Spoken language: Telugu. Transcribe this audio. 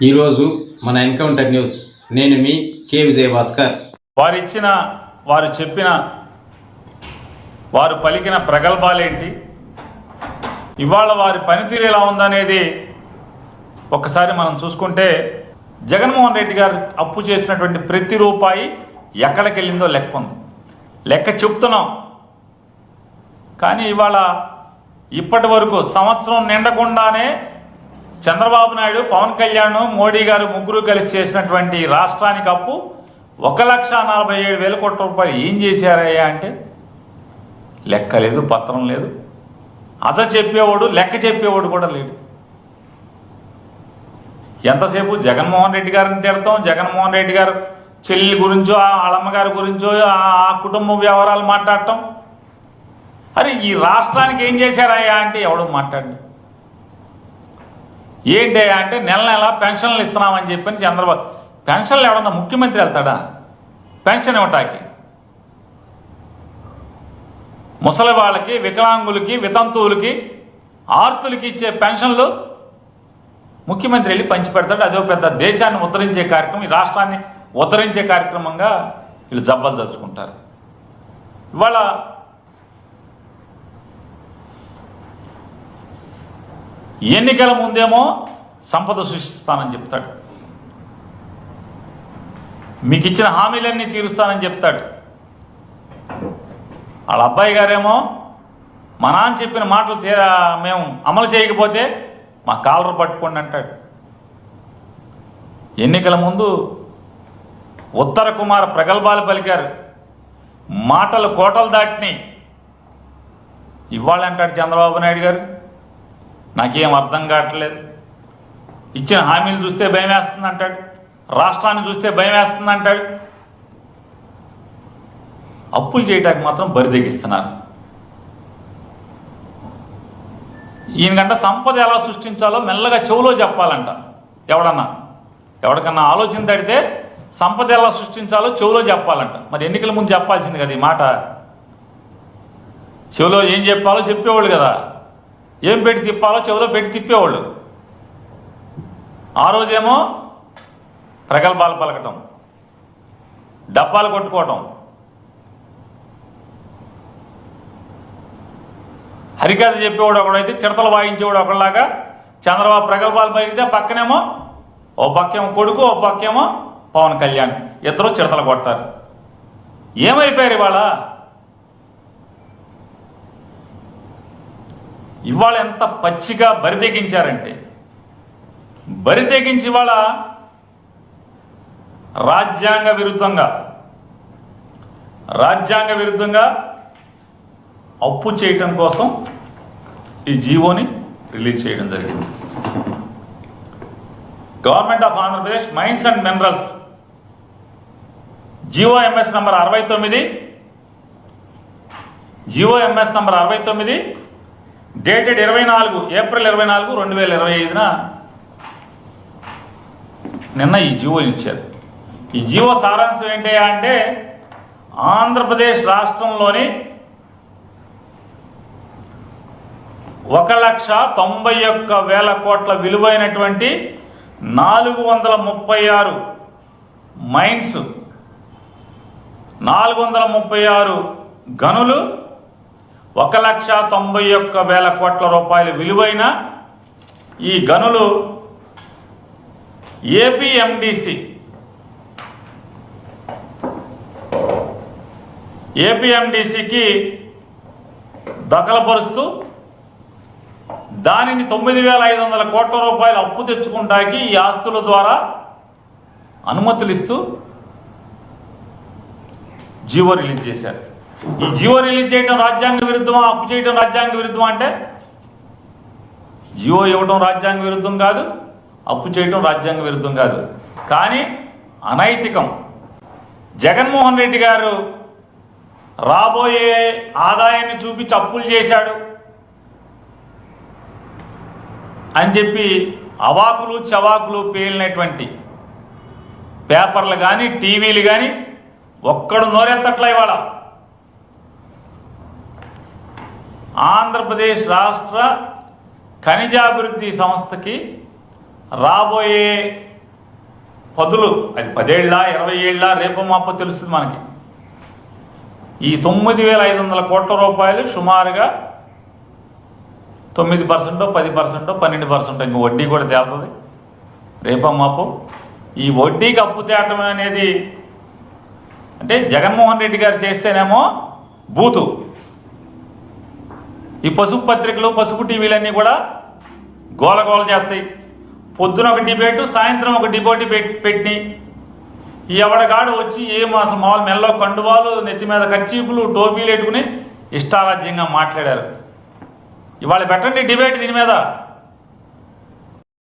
ఈరోజు మన ఎన్కౌంటర్ న్యూస్, నేను మీ కే విజయ భాస్కర్. వారు చెప్పిన వారు పలికిన ప్రగల్భాలేంటి, ఇవాళ వారి పనితీరు ఎలా ఉందనేది ఒక్కసారి మనం చూసుకుంటే, జగన్మోహన్ రెడ్డి గారు అప్పు చేసినటువంటి ప్రతి రూపాయి ఎక్కడికి వెళ్ళిందో లెక్క ఉంది. లెక్క చెప్తున్నాం. కానీ ఇవాళ ఇప్పటి వరకు సంవత్సరం నిండకుండానే చంద్రబాబు నాయుడు, పవన్ కళ్యాణ్, మోడీ గారు ముగ్గురు కలిసి చేసినటువంటి రాష్ట్రానికి అప్పు 1,47,000 కోట్ల రూపాయలు ఏం చేశారయ్యా అంటే లెక్క లేదు, పత్రం లేదు. చెప్పేవాడు, లెక్క చెప్పేవాడు కూడా లేడు. ఎంతసేపు జగన్మోహన్ రెడ్డి గారిని తిడతాం, జగన్మోహన్ రెడ్డి గారు చెల్లి గురించో, వాళ్ళమ్మగారి గురించో, ఆ కుటుంబ వ్యవహారాలు మాట్లాడటం. అరే ఈ రాష్ట్రానికి ఏం చేశారయ్యా అంటే ఎవడు మాట్లాడు. ఏంటయ్యా అంటే నెల నెల పెన్షన్లు ఇస్తున్నామని చెప్పని చంద్రబాబు. పెన్షన్లు ఎవడన్నా ముఖ్యమంత్రి వెళ్తాడా పెన్షన్ ఇవ్వటానికి? ముసలి వాళ్ళకి, వికలాంగులకి, వితంతువులకి, ఆర్తులకి ఇచ్చే పెన్షన్లు ముఖ్యమంత్రి వెళ్ళి పంచి పెడతాడు. అదో పెద్ద దేశాన్ని ఉద్ధరించే కార్యక్రమం, ఈ రాష్ట్రాన్ని ఉద్ధరించే కార్యక్రమంగా వీళ్ళు జబ్బలు తలుచుకుంటారు. ఇవాళ ఎన్నికల ముందేమో సంపద సృష్టిస్తానని చెప్తాడు, మీకు ఇచ్చిన హామీలన్నీ తీరుస్తానని చెప్తాడు. వాళ్ళ అబ్బాయి గారేమో మా నాన్న చెప్పిన మాటలు మేము అమలు చేయకపోతే మా కాలరు పట్టుకోండి అంటాడు. ఎన్నికల ముందు ఉత్తర కుమార ప్రగల్భాలు పలికారు, మాటలు కోటలు దాటినాయి. ఇవాళ అంటాడు చంద్రబాబు నాయుడు గారు, నాకేం అర్థం కావట్లేదు, ఇచ్చిన హామీలు చూస్తే భయం వేస్తుంది అంటాడు, రాష్ట్రాన్ని చూస్తే భయం వేస్తుంది అంటాడు. అప్పులు చేయటానికి మాత్రం బరిదెగిస్తున్నారు. ఈయనకంట సంపద ఎలా సృష్టించాలో మెల్లగా చెవులో చెప్పాలంట. ఎవరికన్నా ఆలోచన తడితే సంపద ఎలా సృష్టించాలో చెవులో చెప్పాలంట. మరి ఎన్నికల ముందు చెప్పాల్సింది కదా ఈ మాట. చెవులో ఏం చెప్పాలో చెప్పేవాళ్ళు కదా, ఏం పెట్టి తిప్పాలో చెవులో పెట్టి తిప్పేవాళ్ళు. ఆ రోజేమో ప్రగల్భాలు పలకటం, డబ్బాలు కొట్టుకోవటం, హరికథ చెప్పేవాడు ఒకడైతే చిడతలు వాయించేవాడు ఒకళ్ళలాగా. చంద్రబాబు ప్రగల్భాలు పలికితే పక్కనేమో ఓ పక్కేమో కొడుకు, ఓ పక్కేమో పవన్ కళ్యాణ్, ఇద్దరు చిడతలు కొడతారు. ఏమైపోయారు ఇవాళ ఎంత పచ్చిగా బరితెగించారంటే, బరితెగించి ఇవాళ రాజ్యాంగ విరుద్ధంగా అప్పు చేయటం కోసం ఈ జీవోని రిలీజ్ చేయడం జరిగింది. Government of Andhra Pradesh mines and minerals GOMS number 69, GOMS number 69 dated April 24, 2025 నిన్న ఈ జీవో ఇచ్చారు. ఈ జీవో సారాంశం ఏంటి అంటే, ఆంధ్రప్రదేశ్ రాష్ట్రంలోని 1,91,000 కోట్ల విలువైనటువంటి 436 మైన్స్, 436 గనులు, 1,91,000 కోట్ల రూపాయల విలువైన ఈ గనులు ఏపీఎండిసికి దఖలుపరుస్తూ దానిని 9,500 కోట్ల రూపాయలు అప్పు తెచ్చుకుంటానికి ఈ ఆస్తుల ద్వారా అనుమతులు ఇస్తూ జీవో రిలీజ్ చేశారు. ఈ జీవో రిలీజ్ చేయడం రాజ్యాంగ విరుద్ధమా, అప్పు చేయడం రాజ్యాంగ విరుద్ధమా అంటే, జీవో ఇవ్వడం రాజ్యాంగ విరుద్ధం కాదు, అప్పు చేయడం రాజ్యాంగ విరుద్ధం కాదు, కానీ అనైతికం. జగన్మోహన్ రెడ్డి గారు రాబోయే ఆదాయాన్ని చూపించి అప్పులు చేశాడు అని చెప్పి అవాకులు చవాకులు పేలినటువంటి పేపర్లు కానీ, టీవీలు కానీ ఒక్కడు నోరెత్తట్లే. ఇవాళ ఆంధ్రప్రదేశ్ రాష్ట్ర ఖనిజాభివృద్ధి సంస్థకి రాబోయే పదులు, అది 10 ఏళ్ళ 20 ఏళ్ళ రేపో మాపో తెలుస్తుంది మనకి. ఈ 9,500 కోట్ల రూపాయలు సుమారుగా 9%, 10%, 12%, ఇంక వడ్డీ కూడా తేలుతుంది రేపో మాపో. ఈ వడ్డీకి అప్పు తేటం అనేది అంటే జగన్మోహన్ రెడ్డి గారు చేస్తేనేమో బూతు, ఈ పసుపు పత్రికలు పసుపు టీవీలన్నీ కూడా గోలగోల చేస్తాయి. పొద్దున ఒక డిబేటు, సాయంత్రం ఒక డిబేట్ పెట్టి ఎవడగాడు వచ్చి అసలు మామూలు మెల్లో కండువాలు, నెత్తి మీద కర్చీపులు, టోపీలు పెట్టుకుని ఇష్టారాజ్యంగా మాట్లాడారు. ఇవాళ పెట్టండి డిబేట్ దీని మీద.